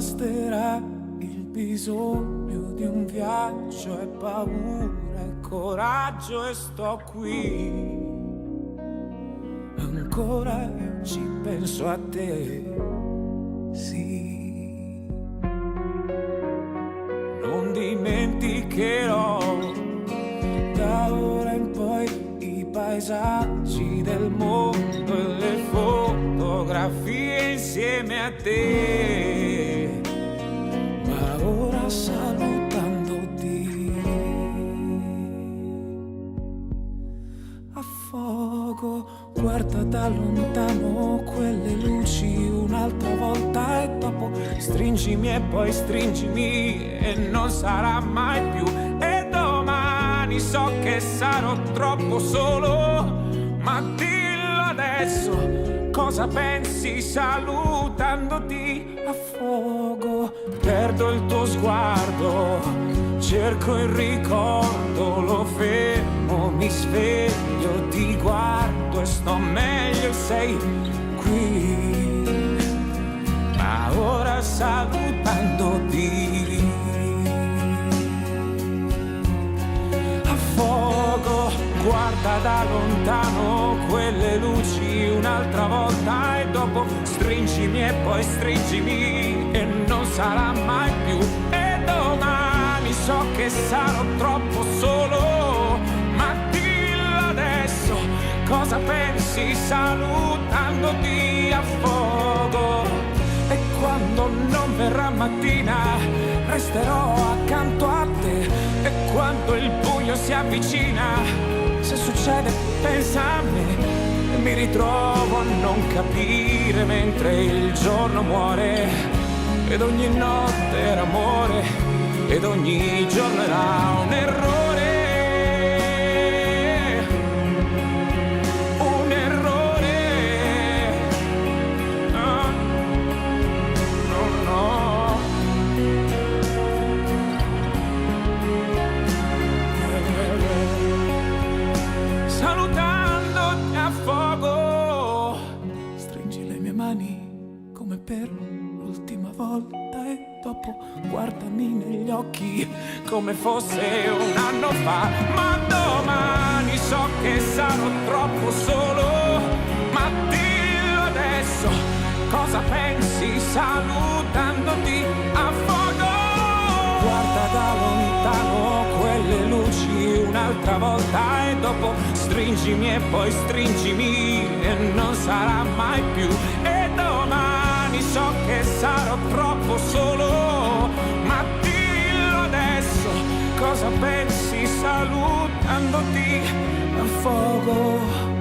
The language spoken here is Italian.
basterà il bisogno di un viaggio e paura e coraggio e sto qui. Ancora ci penso a te, sì. Non dimenticherò da ora in poi i paesaggi del mondo e le fotografie insieme a te. Ma ora salutandoti affogo. Guarda da lontano quelle luci un'altra volta e dopo stringimi e poi stringimi e non sarà mai più. E domani so che sarò troppo solo, ma dillo adesso, cosa pensi salutandoti? Affogo, perdo il tuo sguardo, cerco il ricordo, lo fermo, mi sveglio, ti guardo e sto meglio, sei qui. Ma ora salutandoti affogo, guarda da lontano quelle luci un'altra volta e dopo stringimi e poi stringimi e non sarà mai più. E domani so che sarò troppo solo, ma dillo adesso, cosa pensi salutandoti affogo. E quando non verrà mattina resterò accanto a te, e quando il buio si avvicina, se succede pensa a me, e mi ritrovo a non capire mentre il giorno muore, ed ogni notte era amore, ed ogni giorno era un errore. Un errore. No, no, no. Salutandoti a fuoco, stringi le mie mani come per l'ultima volta e dopo guardami negli occhi come fosse un anno fa. Ma domani so che sarò troppo solo, ma dillo adesso, cosa pensi salutandoti a fuoco. Guarda da lontano quelle luci un'altra volta e dopo stringimi e poi stringimi e non sarà mai più. E domani so che sarò troppo solo, ma dillo adesso, cosa pensi salutandoti a fuoco.